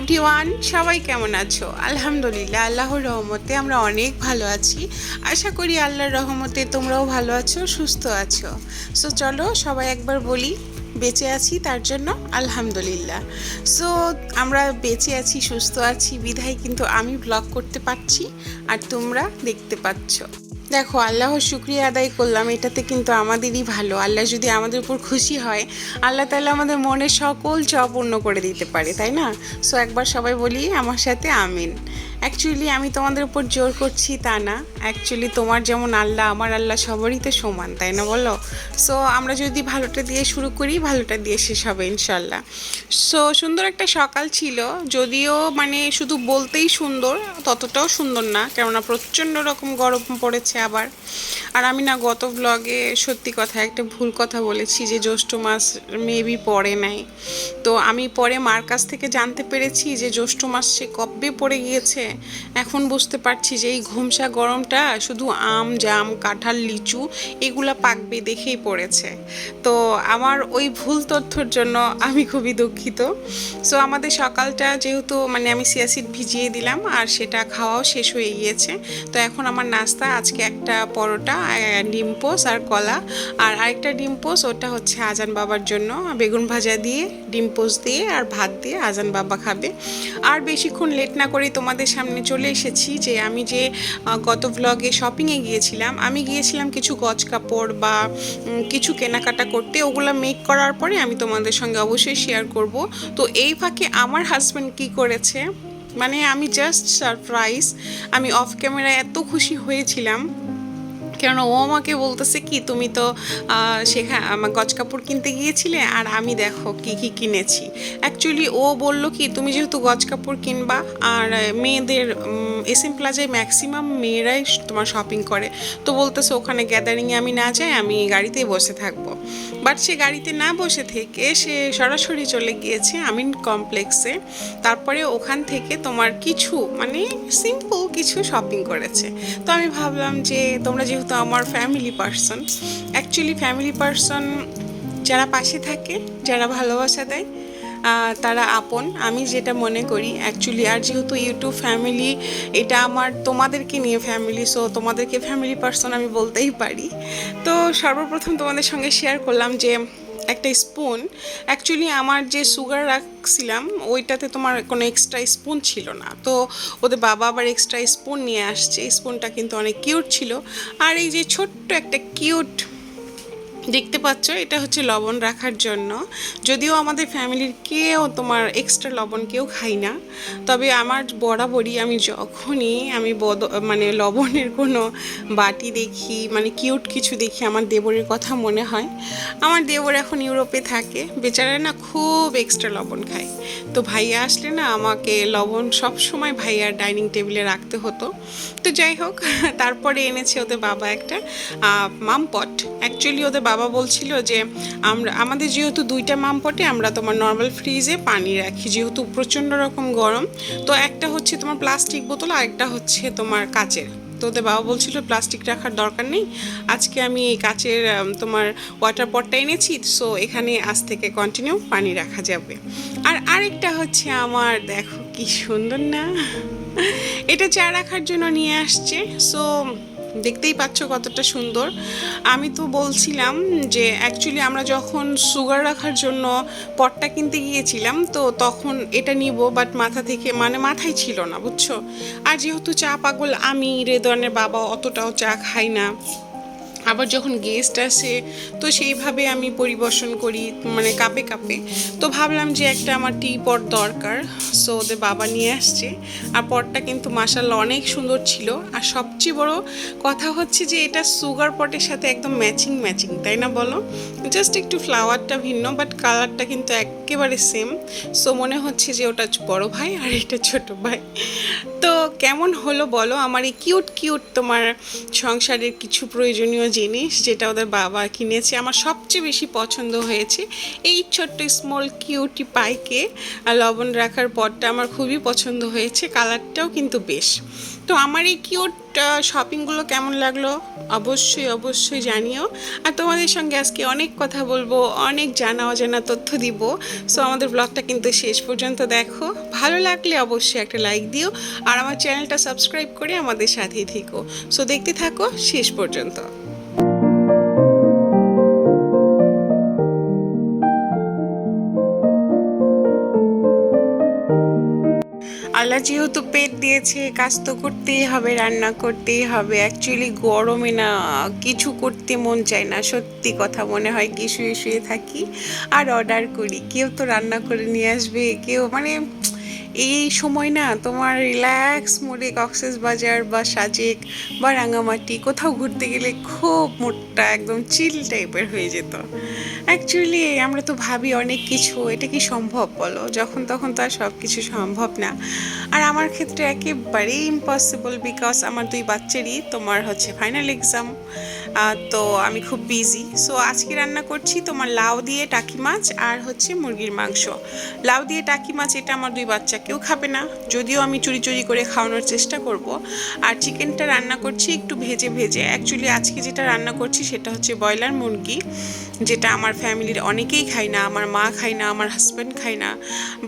Everyone, সবাই কেমন আছো? আলহামদুলিল্লাহ, আল্লাহর রহমতে আমরা অনেক ভালো আছি। আশা করি আল্লাহর রহমতে তোমরাও ভালো আছো, সুস্থ আছো। সো চলো সবাই একবার বলি, বেঁচে আছি তার জন্য আলহামদুলিল্লাহ। সো আমরা বেঁচে আছি, সুস্থ আছি বিধায় কিন্তু আমি ব্লগ করতে পারছি আর তোমরা দেখতে পাচ্ছ। দেখো, আল্লাহর শুকরিয়া আদায় করলাম, এটাতে কিন্তু আমাদেরই ভালো। আল্লাহ যদি আমাদের উপর খুশি হয়, আল্লাহ তাআলা আমাদের মনের সকল চাওয়া পূর্ণ করে দিতে পারে, তাই না? সো একবার সবাই বলি আমার সাথে আমিন। অ্যাকচুয়ালি আমি তোমাদের উপর জোর করছি তা না, অ্যাকচুয়ালি তোমার যেমন আল্লাহ, আমার আল্লাহ সবারই তো সমান, তাই না বলো? সো আমরা যদি ভালোটা দিয়ে শুরু করি, ভালোটা দিয়ে শেষ হবে ইনশাল্লাহ। সো সুন্দর একটা সকাল ছিল, যদিও মানে শুধু বলতেই সুন্দর, ততটাও সুন্দর না, কেননা প্রচণ্ড রকম গরম পড়েছে আবার। আর আমি না গত ব্লগে সত্যি কথা একটা ভুল কথা বলেছি যে জ্যৈষ্ঠ মাস মেবি পড়ে নাই। তো আমি পরে মার কাছ থেকে জানতে পেরেছি যে জ্যৈষ্ঠ মাস সে কবে পড়ে গিয়েছে। এখন বুঝতে পারছি যে এই ঘুমসা গরমটা শুধু আম, জাম, কাঁঠাল, লিচু এগুলা পাকবে দেখেই পড়েছে। তো আমার ওই ভুল তথ্যর জন্য আমি খুবই দুঃখিত। সো আমাদের সকালটা যেহেতু মানে আমি চিয়া সিড ভিজিয়ে দিলাম আর সেটা খাওয়াও শেষ হয়ে গিয়েছে। তো এখন আমার নাস্তা আজকে একটা পরোটা, ডিম পোস আর কলা, আর আরেকটা ডিম পোস ওটা হচ্ছে আজান বাবার জন্য, বেগুন ভাজা দিয়ে ডিম পোস দিয়ে আর ভাত দিয়ে আজান বাবা খাবে। আর বেশিক্ষণ লেট না করে তোমাদের সামনে চলে এসেছি যে আমি যে গত ভ্লগে শপিংয়ে গিয়েছিলাম, আমি গিয়েছিলাম কিছু গজ কাপড় বা কিছু কেনাকাটা করতে, ওগুলো মেক করার পরে আমি তোমাদের সঙ্গে অবশ্যই শেয়ার করব। তো এই ফাঁকে আমার হাজব্যান্ড কী করেছে, মানে আমি জাস্ট সারপ্রাইজ। আমি অফ ক্যামেরায় এত খুশি হয়েছিলাম, কেননা ও আমাকে বলতেছে কি তুমি তো সেখানে আমার গজ কাপড় কিনতে গিয়েছিলে আর আমি দেখো কি কি কিনেছি। অ্যাকচুয়ালি ও বলল কি তুমি যেহেতু গজ কাপড় কিনবা আর মেয়েদের SM প্লাজায় ম্যাক্সিমাম মেয়েরাই তোমার শপিং করে, তো বলতেছে ওখানে গ্যাদারিংয়ে আমি না যাই, আমি গাড়িতেই বসে থাকবো। বাট সে গাড়িতে না বসে থেকে সে সরাসরি চলে গিয়েছে আমিন কমপ্লেক্সে। তারপরে ওখান থেকে তোমার কিছু মানে সিম্পল কিছু শপিং করেছে। তো আমি ভাবলাম যে তোমরা যেহেতু আমার family person, actually family person যারা পাশে থাকে, যারা ভালোবাসা দেয়, তারা আপন, আমি যেটা মনে করি অ্যাকচুয়ালি। আর যেহেতু ইউটিউব ফ্যামিলি এটা আমার তোমাদেরকে নিয়ে ফ্যামিলি, সো তোমাদেরকে ফ্যামিলি পার্সন আমি বলতেই পারি। তো সর্বপ্রথম তোমাদের সঙ্গে শেয়ার করলাম যে একটা স্পুন। অ্যাকচুয়ালি আমার যে সুগার রাখছিলাম ওইটাতে তোমার কোনো এক্সট্রা স্পুন ছিল না, তো ওদের বাবা আবার এক্সট্রা স্পুন নিয়ে আসছে। স্পুনটা কিন্তু অনেক কিউট ছিল। আর এই যে ছোট্ট একটা কিউট দেখতে পাচ্ছ, এটা হচ্ছে লবণ রাখার জন্য। যদিও আমাদের ফ্যামিলির কেউ তোমার এক্সট্রা লবণ কেউ খাই না, তবে আমার বরাবরই আমি যখনই আমি মানে লবণের কোনো বাটি দেখি, মানে কিউট কিছু দেখি, আমার দেবরের কথা মনে হয়। আমার দেবর এখন ইউরোপে থাকে, বেচারা না খুব এক্সট্রা লবণ খায়। তো ভাইয়া আসলে না আমাকে লবণ সব সময় ভাইয়ার ডাইনিং টেবিলে রাখতে হতো। তো যাই হোক, তারপরে এনেছে ওদের বাবা একটা মামপট। অ্যাকচুয়ালি ওদের বাবা বলছিল যে আমাদের যেহেতু দুইটা মামপটে আমরা তোমার নর্মাল ফ্রিজে পানি রাখি, যেহেতু প্রচণ্ড রকম গরম। তো একটা হচ্ছে তোমার প্লাস্টিক বোতল আর একটা হচ্ছে তোমার কাচের। তো ওদের বাবা বলছিল প্লাস্টিক রাখার দরকার নেই, আজকে আমি এই কাচের তোমার ওয়াটার পটটা এনেছি, সো এখানে আজ থেকে কন্টিনিউ পানি রাখা যাবে। আর আরেকটা হচ্ছে আমার, দেখো কি সুন্দর না, এটা চা রাখার জন্য নিয়ে আসছে। সো দেখতেই পাচ্ছ কতটা সুন্দর। আমি তো বলছিলাম যে অ্যাকচুয়ালি আমরা যখন সুগার রাখার জন্য পটটা কিনতে গিয়েছিলাম, তো তখন এটা নিব, বাট মাথা থেকে মানে মাথায় ছিল না, বুঝছো। আর যেহেতু চা পাগল আমি, রেদওয়ানের বাবা অতটাও চা খাই না, আবার যখন গেস্ট আসে তো সেইভাবে আমি পরিবেশন করি মানে কাপে কাপে। তো ভাবলাম যে একটা আমার টি পট দরকার, সো ওদের বাবা নিয়ে আসছে। আর পটটা কিন্তু মাশাআল্লাহ অনেক সুন্দর ছিল। আর সবচেয়ে বড় কথা হচ্ছে যে এটা সুগার পটের সাথে একদম ম্যাচিং ম্যাচিং, তাই না বলো? জাস্ট একটু ফ্লাওয়ারটা ভিন্ন, বাট কালারটা কিন্তু একেবারে সেম। সো মনে হচ্ছে যে ওটা বড় ভাই আর এটা ছোট ভাই। তো কেমন হলো বলো আমার এই কিউট কিউট তোমার সংসারের কিছু প্রয়োজনীয় জিনিস যেটা ওদের বাবা কিনেছে, আমার সবচেয়ে বেশি পছন্দ হয়েছে এই ছোট্ট স্মল কিউটি পাইকে। আর লবণ রাখার পটটা আমার খুবই পছন্দ হয়েছে, কালারটাও কিন্তু বেশ। তো আমার এই কিউট শপিংগুলো কেমন লাগলো অবশ্যই অবশ্যই জানিও। আর তোমাদের সঙ্গে আজকে অনেক কথা বলবো, অনেক জানা অজানা তথ্য দিব। সো আমাদের ব্লগটা কিন্তু শেষ পর্যন্ত দেখো, ভালো লাগলে অবশ্যই একটা লাইক দিও আর আমার চ্যানেলটা সাবস্ক্রাইব করে আমাদের সাথেই থেকো। সো দেখতে থাকো শেষ পর্যন্ত। আল্লাহ যেহেতু পেট দিয়েছে, কাজ তো করতেই হবে, রান্না করতেই হবে। অ্যাকচুয়ালি গরমে না কিছু করতে মন চায় না, সত্যি কথা। মনে হয় কি শুয়ে শুয়ে থাকি আর অর্ডার করি, কেউ তো রান্না করে নিয়ে আসবে, কেউ মানে এই সময় না তোমার রিল্যাক্স মোডে কক্সবাজার বা সাজেক বা রাঙামাটি কোথাও ঘুরতে গেলে খুব মুডটা একদম চিল টাইপের হয়ে যেত। অ্যাকচুয়ালি আমরা তো ভাবি অনেক কিছু, এটা কি সম্ভব বলো? যখন তখন তো আর সব কিছু সম্ভব না। আর আমার ক্ষেত্রে একেবারেই ইম্পসিবল, বিকজ আমার দুই বাচ্চারই তোমার হচ্ছে ফাইনাল এক্সাম। তো আমি খুব বিজি। সো আজকে রান্না করছি তোমার লাউ দিয়ে টাকি মাছ আর হচ্ছে মুরগির মাংস। লাউ দিয়ে টাকি মাছ এটা আমার দুই বাচ্চা কেউ খাবে না, যদিও আমি চুরি চুরি করে খাওয়ানোর চেষ্টা করব। আর চিকেনটা রান্না করছি একটু ভেজে ভেজে। অ্যাকচুয়ালি আজকে যেটা রান্না করছি সেটা হচ্ছে ব্রয়লার মুরগি, যেটা আমার ফ্যামিলির অনেকেই খায় না। আমার মা খায় না, আমার হাজব্যান্ড খায় না।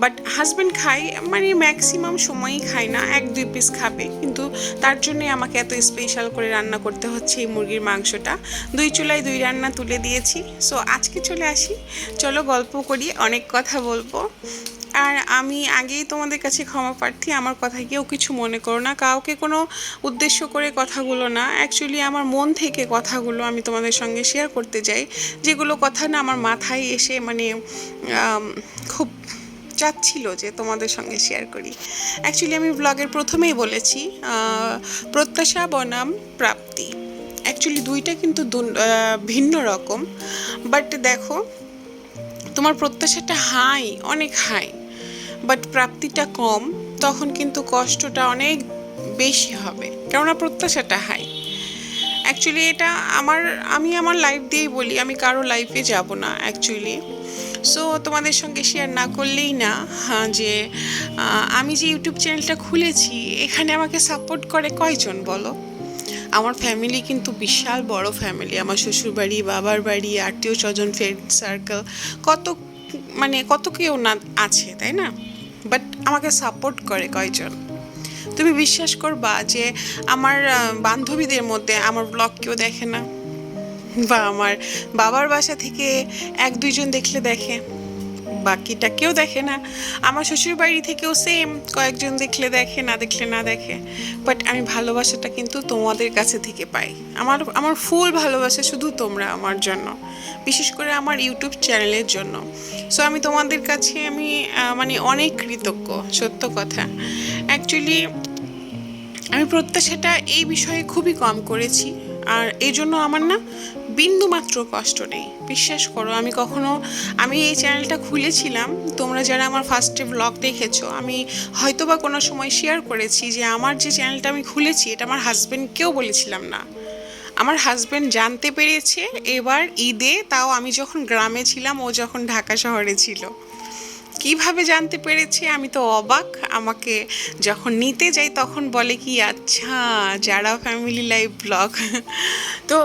বাট হাজব্যান্ড খায়, মানে ম্যাক্সিমাম সময়ই খায় না, এক দুই পিস খাবে, কিন্তু তার জন্যে আমাকে এত স্পেশাল করে রান্না করতে হচ্ছে এই মুরগির মাংসটা। দুই চুলায় দুই রান্না তুলে দিয়েছি। সো আজকে চলে আসি, চলো গল্প করি, অনেক কথা বলবো। আর আমি আগেই তোমাদের কাছে ক্ষমা প্রার্থী, আমার কথা কেউ কিছু মনে করো না, কাউকে কোনো উদ্দেশ্য করে কথাগুলো না। অ্যাকচুয়ালি আমার মন থেকে কথাগুলো আমি তোমাদের সঙ্গে শেয়ার করতে চাই, যেগুলো কথা না আমার মাথায় এসে মানে খুব চাচ্ছিল যে তোমাদের সঙ্গে শেয়ার করি। অ্যাকচুয়ালি আমি ব্লগের প্রথমেই বলেছি প্রত্যাশা বনাম প্রাপ্তি। অ্যাকচুয়ালি দুইটা কিন্তু ভিন্ন রকম। বাট দেখো, তোমার প্রত্যাশাটা হাই, অনেক হাই, বাট প্রাপ্তিটা কম, তখন কিন্তু কষ্টটা অনেক বেশি হবে, কেননা প্রত্যাশাটা হাই। অ্যাকচুয়ালি এটা আমি আমার লাইফ দিয়েই বলি, আমি কারো লাইফে যাব না অ্যাকচুয়ালি। সো তোমাদের সঙ্গে শেয়ার না করলেই না। হ্যাঁ, যে আমি যে ইউটিউব চ্যানেলটা খুলেছি এখানে আমাকে সাপোর্ট করে কয়জন বলো? আমার ফ্যামিলি কিন্তু বিশাল বড় ফ্যামিলি, আমার শ্বশুরবাড়ি, বাবার বাড়ি, আত্মীয় স্বজন, ফ্রেন্ড সার্কেল, কত মানে কত কেউ না আছে, তাই না? বাট আমাকে সাপোর্ট করে কয়জন? তুমি বিশ্বাস করবা যে আমার বান্ধবীদের মধ্যে আমার ব্লগ কেউ দেখে না, বা আমার বাবার বাসা থেকে এক দুইজন দেখলে দেখে, বাকিটা কেউ দেখে না। আমার শ্বশুর বাড়ি থেকেও সেম, কয়েকজন দেখলে দেখে, না দেখলে না দেখে। বাট আমি ভালোবাসাটা কিন্তু তোমাদের কাছে থেকে পাই। আমার ফুল ভালোবাসা শুধু তোমরা আমার জন্য, বিশেষ করে আমার ইউটিউব চ্যানেলের জন্য। সো আমি তোমাদের কাছে আমি মানে অনেক কৃতজ্ঞ, সত্য কথা। অ্যাকচুয়ালি আমি প্রত্যাশাটা এই বিষয়ে খুবই কম করেছি, আর এই জন্য আমার না বিন্দু মাত্র কষ্ট নেই। বিশ্বাস করো, আমি এই চ্যানেলটা খুলেছিলাম, তোমরা যারা আমার ফার্স্টে ব্লগ দেখেছো, আমি হয়তো বা কোনো সময় শেয়ার করেছি যে আমার যে চ্যানেলটা আমি খুলেছি এটা আমার হাজব্যান্ডকেও বলেছিলাম না। আমার হাজব্যান্ড জানতে পেরেছে এবার ঈদে, তাও আমি যখন গ্রামে ছিলাম, ও যখন ঢাকা শহরে ছিল। কিভাবে জানতে পেরেছে আমি তো অবাক। আমাকে যখন নিতে যাই তখন বলে কি, আচ্ছা যারা ফ্যামিলি লাইফ ব্লগ। তো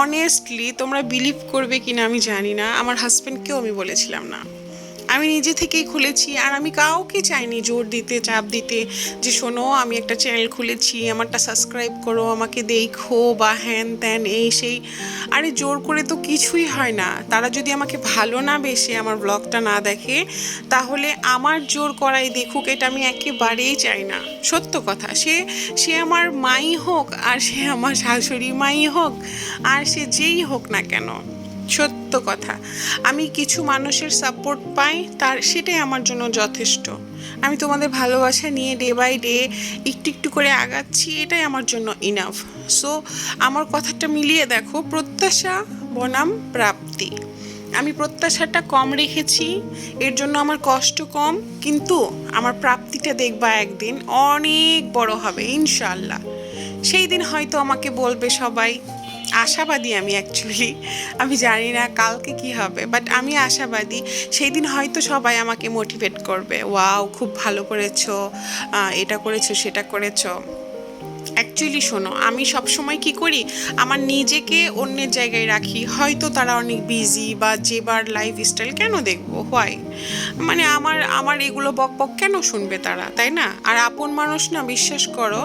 অনেস্টলি তোমরা বিলিভ করবে কিনা আমি জানি না, আমার হাজব্যান্ডকেও আমি বলেছিলাম না, আমি নিজে থেকেই খুলেছি। আর আমি কাউকে চাইনি জোর দিতে, চাপ দিতে যে শোনো আমি একটা চ্যানেল খুলেছি, আমারটা সাবস্ক্রাইব করো, আমাকে দেখো, বা হ্যান ত্যান এই সেই। আরে জোর করে তো কিছুই হয় না। তারা যদি আমাকে ভালো না বেসে আমার ব্লগটা না দেখে, তাহলে আমার জোর করাই দেখুক, এটা আমি একেবারেই চাই না। সত্য কথা, সে আমার মাই হোক, আর সে আমার শাশুড়ি মাই হোক, আর সে যেই হোক না কেন, সত্য কথা, আমি কিছু মানুষের সাপোর্ট পাই, সেটাই আমার জন্য যথেষ্ট। আমি তোমাদের ভালোবাসা নিয়ে ডে বাই ডে একটু একটু করে আগাচ্ছি, এটাই আমার জন্য ইনাফ। সো আমার কথাটা মিলিয়ে দেখো, প্রত্যাশা বনাম প্রাপ্তি। আমি প্রত্যাশাটা কম রেখেছি, এর জন্য আমার কষ্ট কম, কিন্তু আমার প্রাপ্তিটা দেখবা একদিন অনেক বড় হবে ইনশাল্লাহ। সেই দিন হয়তো আমাকে বলবে সবাই, আশাবাদী আমি অ্যাকচুয়ালি, আমি জানি না কালকে কি হবে, বাট আমি আশাবাদী সেই দিন হয়তো সবাই আমাকে মোটিভেট করবে, ওয়াও খুব ভালো করেছো, এটা করেছো সেটা করেছো। অ্যাকচুয়ালি শোনো, আমি সবসময় কি করি, আমার নিজেকে অন্যের জায়গায় রাখি। হয়তো তারা অনেক বিজি বা যেবার লাইফ স্টাইল কেন দেখবো, হয় মানে আমার আমার এগুলো বক বক কেন শুনবে তারা, তাই না? আর আপন মানুষ না, বিশ্বাস করো,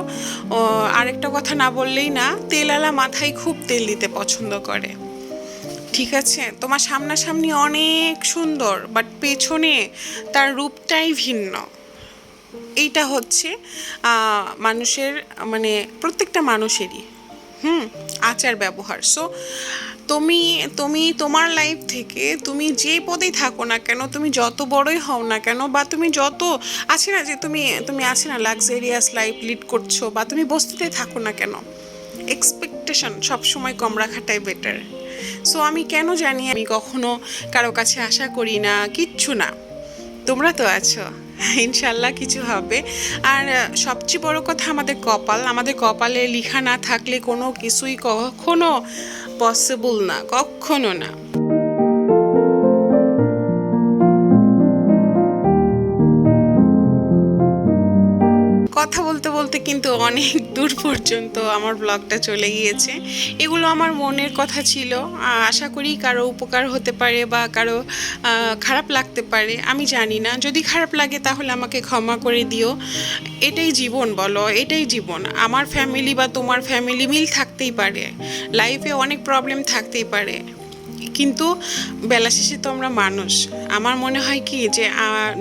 আরেকটা কথা না বললেই না, তেলালা মাথায় খুব তেল দিতে পছন্দ করে। ঠিক আছে, তোমার সামনাসামনি অনেক সুন্দর, বাট পেছনে তার রূপটাই ভিন্ন। এইটা হচ্ছে মানুষের, মানে প্রত্যেকটা মানুষেরই আচার ব্যবহার। সো তুমি তুমি তোমার লাইফ থেকে তুমি যে পদেই থাকো না কেন, তুমি যত বড়ই হও না কেন, বা তুমি যত আছে না যে তুমি তুমি আছে না লাক্সারিয়াস লাইফ লিড করছো, বা তুমি বস্তিতে থাকো না কেন, এক্সপেকটেশন সবসময় কম রাখাটাই বেটার। সো আমি কেন জানি আমি কখনো কারো কাছে আশা করি না, কিচ্ছু না। তোমরা তো আছো, ইনশাল্লাহ কিছু হবে। আর সবচেয়ে বড় কথা, আমাদের কপাল, আমাদের কপালে লিখা না থাকলে কোনো কিছুই কখনো পসিবল না, কখনো না। কথা বলতে বলতে কিন্তু অনেক দূর পর্যন্ত আমার ব্লগটা চলে গিয়েছে। এগুলো আমার মনের কথা ছিল। আশা করি কারো উপকার হতে পারে বা কারো খারাপ লাগতে পারে, আমি জানি না। যদি খারাপ লাগে তাহলে আমাকে ক্ষমা করে দিও। এটাই জীবন, বলো, এটাই জীবন। আমার ফ্যামিলি বা তোমার ফ্যামিলি মিল থাকতেই পারে, লাইফে অনেক প্রবলেম থাকতেই পারে, কিন্তু বেলা শেষে তো আমরা মানুষ। আমার মনে হয় কি যে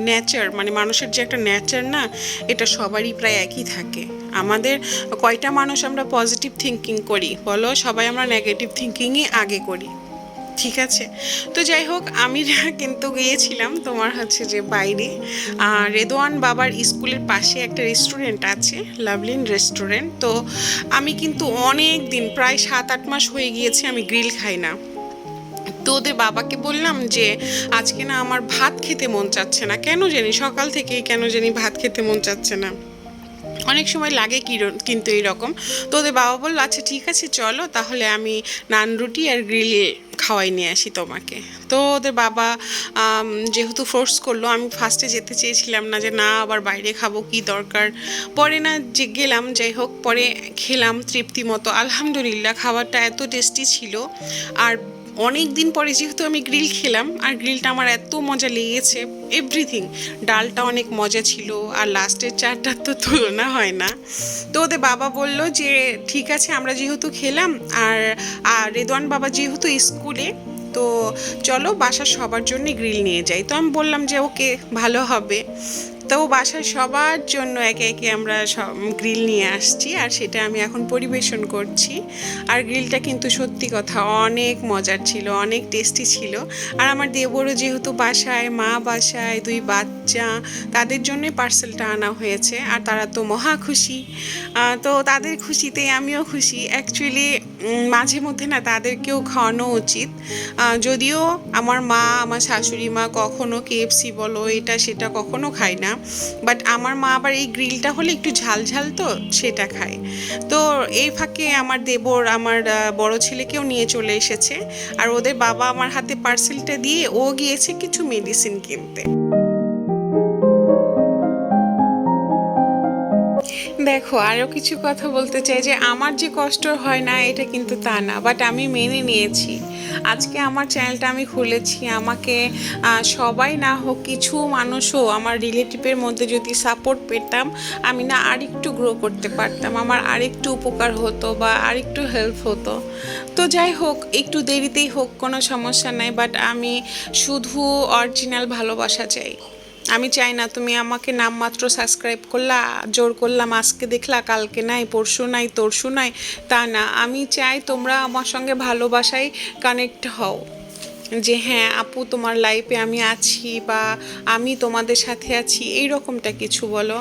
নেচার, মানে মানুষের যে একটা নেচার না, এটা সবারই প্রায় একই থাকে। আমাদের কয়টা মানুষ আমরা পজিটিভ থিঙ্কিং করি বলো? সবাই আমরা নেগেটিভ থিঙ্কিংই আগে করি। ঠিক আছে, তো যাই হোক, আমি কিন্তু গিয়েছিলাম তোমার হচ্ছে যে বাইরে, রেদওয়ান বাবার স্কুলের পাশে একটা রেস্টুরেন্ট আছে, লাভলিন রেস্টুরেন্ট। তো আমি কিন্তু অনেক দিন, প্রায় 7-8 মাস হয়ে গিয়েছে আমি গ্রিল খাই না। তো ওদের বাবাকে বললাম যে আজকে না আমার ভাত খেতে মন চাচ্ছে না, কেন জানি সকাল থেকেই কেন জানি ভাত খেতে মন চাচ্ছে না। অনেক সময় লাগে কি, কিন্তু এইরকম। তো ওদের বাবা বললো আচ্ছা ঠিক আছে চলো তাহলে আমি নান রুটি আর গ্রিল খাওয়াই নিয়ে আসি তোমাকে। তো ওদের বাবা যেহেতু ফোর্স করলো, আমি ফার্স্টে যেতে চেয়েছিলাম না, যে না আবার বাইরে খাবো, কি দরকার। পরে না যে গেলাম, যাই হোক, পরে খেলাম তৃপ্তি মতো, আলহামদুলিল্লাহ খাবারটা এত টেস্টি ছিল। আর অনেক দিন পরে যেহেতু আমি গ্রিল খেলাম, আর গ্রিলটা আমার এত মজা লেগেছে, এভরিথিং। ডালটা অনেক মজা ছিল, আর লাস্টের চারটার তো তুলনা হয় না। তো ওদের বাবা বলল যে ঠিক আছে, আমরা যেহেতু খেলাম, আর আর রেদওয়ান বাবা যেহেতু স্কুলে, তো চলো বাসার সবার জন্য গ্রিল নিয়ে যাই। তো আমি বললাম যে ওকে, ভালো হবে। তো বাসার সবার জন্য একে একে আমরা সব গ্রিল নিয়ে আসছি, আর সেটা আমি এখন পরিবেশন করছি। আর গ্রিলটা কিন্তু সত্যি কথা অনেক মজার ছিল, অনেক টেস্টি ছিল। আর আমার দেবরও যেহেতু বাসায়, মা বাসায়, 2 বাচ্চা, তাদের জন্যই পার্সেলটা আনা হয়েছে, আর তারা তো মহা খুশি। তো তাদের খুশিতে আমিও খুশি। অ্যাকচুয়ালি মাঝে মধ্যে না তাদেরকেও খাওয়ানো উচিত। যদিও আমার মা, আমার শাশুড়ি মা কখনো কেএফসি বলো এটা সেটা কখনো খায় না, বাট আমার মা আবার এই গ্রিলটা হলে একটু ঝাল ঝাল, তো সেটা খায়। তো এই ফাঁকে আমার দেবর আমার বড় ছেলেকেও নিয়ে চলে এসেছে, আর ওদের বাবা আমার হাতে পার্সেলটা দিয়ে ও গিয়েছে কিছু মেডিসিন কিনতে। দেখো, আরও কিছু কথা বলতে চাই, যে আমার যে কষ্ট হয় না এটা কিন্তু তা না, বাট আমি মেনে নিয়েছি। আজকে আমার চ্যানেলটা আমি খুলেছি, আমাকে সবাই না হোক, কিছু মানুষও আমার রিলেটিভের মধ্যে যদি সাপোর্ট পেতাম, আমি না আরেকটু গ্রো করতে পারতাম, আমার আরেকটু উপকার হতো বা আরেকটু হেল্প হতো। তো যাই হোক, একটু দেরিতেই হোক, কোনো সমস্যা নাই, বাট আমি শুধু অরিজিনাল ভালোবাসা চাই। আমি চাই না তুমি আমাকে নামমাত্র সাবস্ক্রাইব করলা, জোর করলাম, আজকে দেখলা কালকে নাই, পরশু নাই, তরশু নাই, তা না। আমি চাই তোমরা আমার সঙ্গে ভালোবাসায় কানেক্ট হও, যে হ্যাঁ আপু তোমার লাইফে আমি আছি, বা আমি তোমাদের সাথে আছি, এই রকমটা কিছু বলো।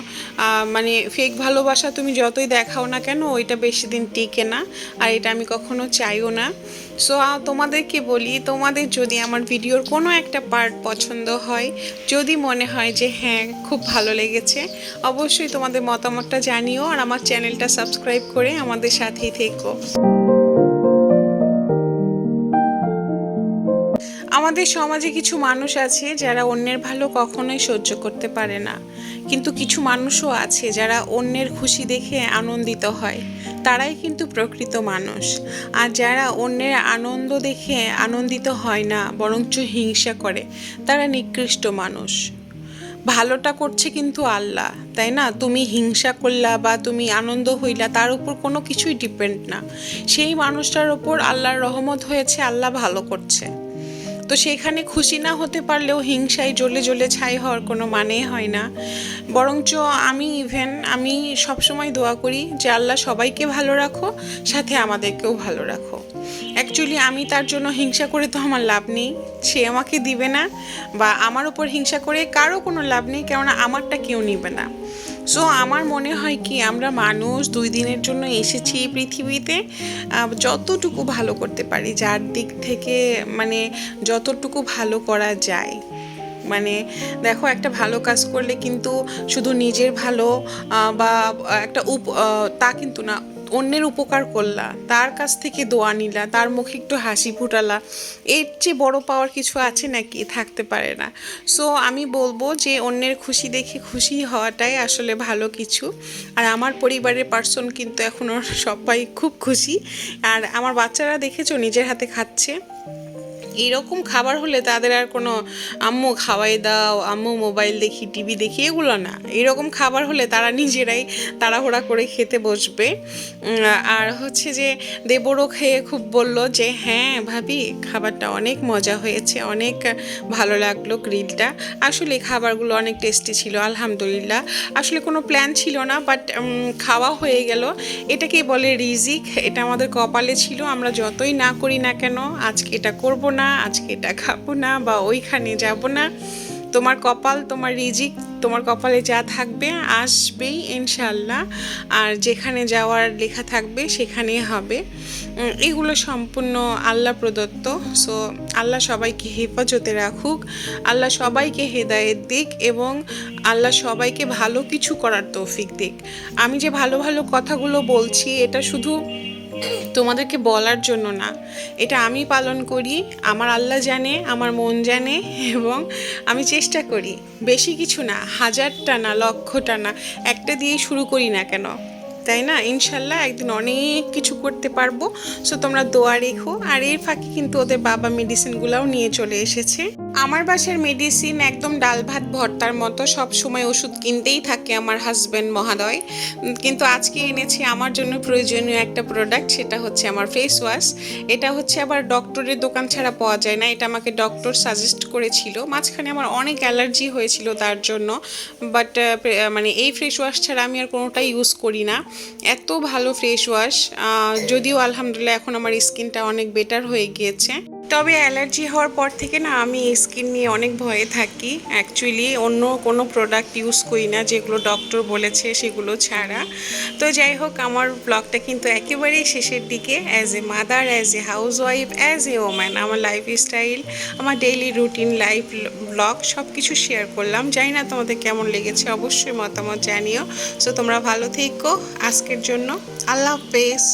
মানে ফেক ভালোবাসা তুমি যতই দেখাও না কেন, ওইটা বেশি দিন টিকে না, আর এটা আমি কখনো চাইও না। সো তোমাদেরকে বলি, তোমাদের যদি আমার ভিডিওর কোনো একটা পার্ট পছন্দ হয়, যদি মনে হয় যে হ্যাঁ খুব ভালো লেগেছে, অবশ্যই তোমাদের মতামতটা জানিও, আর আমার চ্যানেলটা সাবস্ক্রাইব করে আমাদের সাথেই থেকো। আমাদের সমাজে কিছু মানুষ আছে যারা অন্যের ভালো কখনোই সহ্য করতে পারে না, কিন্তু কিছু মানুষও আছে যারা অন্যের খুশি দেখে আনন্দিত হয়, তারাই কিন্তু প্রকৃত মানুষ। আর যারা অন্যের আনন্দ দেখে আনন্দিত হয় না, বরঞ্চ হিংসা করে, তারা নিকৃষ্ট মানুষ। ভালোটা করছে কিন্তু আল্লাহ, তাই না? তুমি হিংসা করলা বা তুমি আনন্দ হইলা, তার উপর কোনো কিছুই ডিপেন্ড না। সেই মানুষটার ওপর আল্লাহর রহমত হয়েছে, আল্লাহ ভালো করছে। তো সেখানে খুশি না হতে পারলেও হিংসায় জ্বলে জ্বলে ছাই হওয়ার কোনো মানেই হয় না। বরঞ্চ আমি সবসময় দোয়া করি যে আল্লাহ সবাইকে ভালো রাখো, সাথে আমাদেরকেও ভালো রাখো। অ্যাকচুয়ালি আমি তার জন্য হিংসা করে তো আমার লাভ নেই, সে আমাকে দিবে না, বা আমার ওপর হিংসা করে কারো কোনো লাভ নেই, কেননা আমারটা কেউ নিবে না। সো আমার মনে হয় কি, আমরা মানুষ 2 দিনের জন্য এসেছি এই পৃথিবীতে, যতটুকু ভালো করতে পারি, যার দিক থেকে মানে যতটুকু ভালো করা যায়। মানে দেখো, একটা ভালো কাজ করলে কিন্তু শুধু নিজের ভালো বা একটা তা কিন্তু না, অন্যের উপকার করলা, তার কাছ থেকে দোয়া নিলা, তার মুখে একটু হাসি ফুটালা, এর চেয়ে বড় পাওয়ার কিছু আছে নাকি? থাকতে পারে না। সো আমি বলবো যে অন্যের খুশি দেখে খুশি হওয়াটাই আসলে ভালো কিছু। আর আমার পরিবারের পার্সন কিন্তু এখনও সবাই খুব খুশি। আর আমার বাচ্চারা দেখেছো নিজের হাতে খাচ্ছে। এরকম খাবার হলে তাদের আর কোনো আম্মু খাওয়াই দাও, আম্মু মোবাইল দেখি, টিভি দেখি, এগুলো না। এরকম খাবার হলে তারা নিজেরাই তাড়াহুড়া করে খেতে বসবে। আর হচ্ছে যে দেবরও খেয়ে খুব বলল যে হ্যাঁ ভাবি, খাবারটা অনেক মজা হয়েছে, অনেক ভালো লাগলো গ্রিলটা। আসলে খাবারগুলো অনেক টেস্টি ছিল, আলহামদুলিল্লাহ। আসলে কোনো প্ল্যান ছিল না, বাট খাওয়া হয়ে গেল। এটাকেই বলে রিজিক, এটা আমাদের কপালে ছিল। আমরা যতই না করি না কেন, আজকে এটা করব না, আজকে এটা খাবো না, বা ওইখানে যাব না, তোমার কপাল, তোমার রিজিক, তোমার কপালে যা থাকবে আসবেই ইনশাল্লাহ। আর যেখানে যাওয়ার লেখা থাকবে সেখানেই হবে। এগুলো সম্পূর্ণ আল্লাহ প্রদত্ত। সো আল্লাহ সবাইকে হেফাজতে রাখুক, আল্লাহ সবাইকে হেদায়েত দিক, এবং আল্লাহ সবাইকে ভালো কিছু করার তৌফিক দিক। আমি যে ভালো ভালো কথাগুলো বলছি, এটা শুধু তোমাদেরকে বলার জন্য না, এটা আমি পালন করি, আমার আল্লাহ জানে, আমার মন জানে, এবং আমি চেষ্টা করি বেশি কিছু না, 1000টা না, 1,00,000টা না, একটা দিয়েই শুরু করি না কেন, তাই না? ইনশাল্লাহ একদিন অনেক কিছু করতে পারবো। সো তোমরা দোয়া রেখো। আর এর ফাঁকে কিন্তু ওদের বাবা মেডিসিনগুলোও নিয়ে চলে এসেছে। আমার বাসার মেডিসিন একদম ডাল ভাত ভর্তার মতো, সব সময় ওষুধ কিনতেই থাকে আমার হাজব্যান্ড মহাদয়। কিন্তু আজকে এনেছি আমার জন্য প্রয়োজনীয় একটা প্রোডাক্ট, সেটা হচ্ছে আমার ফেস ওয়াশ। এটা হচ্ছে আবার ডক্টরের দোকান ছাড়া পাওয়া যায় না, এটা আমাকে ডক্টর সাজেস্ট করেছিল। মাঝখানে আমার অনেক অ্যালার্জি হয়েছিল তার জন্য, বাট মানে এই ফেস ওয়াশ ছাড়া আমি আর কোনোটাই ইউজ করি না। এত ভালো ফেস ওয়াশ, যদিও আলহামদুলিল্লাহ এখন আমার স্কিনটা অনেক বেটার হয়ে গিয়েছে। তবে অ্যালার্জি হওয়ার পর থেকে না, আমি স্কিন নিয়ে অনেক ভয়ে থাকি। অ্যাকচুয়ালি অন্য কোনো প্রোডাক্ট ইউজ করি না, যেগুলো ডক্টর বলেছে সেগুলো ছাড়া। তো যাই হোক, আমার ব্লগটা কিন্তু একেবারেই শেষের দিকে। As a mother, as a house wife, as a woman, আমার লাইফ স্টাইল, আমার ডেইলি রুটিন লাইফ ব্লগ সব কিছু শেয়ার করলাম। জানি না তোমাদের কেমন লেগেছে, অবশ্যই মতামত জানিও। সো তোমরা ভালো থেকো। আজকের জন্য আল্লাহ হাফেজ।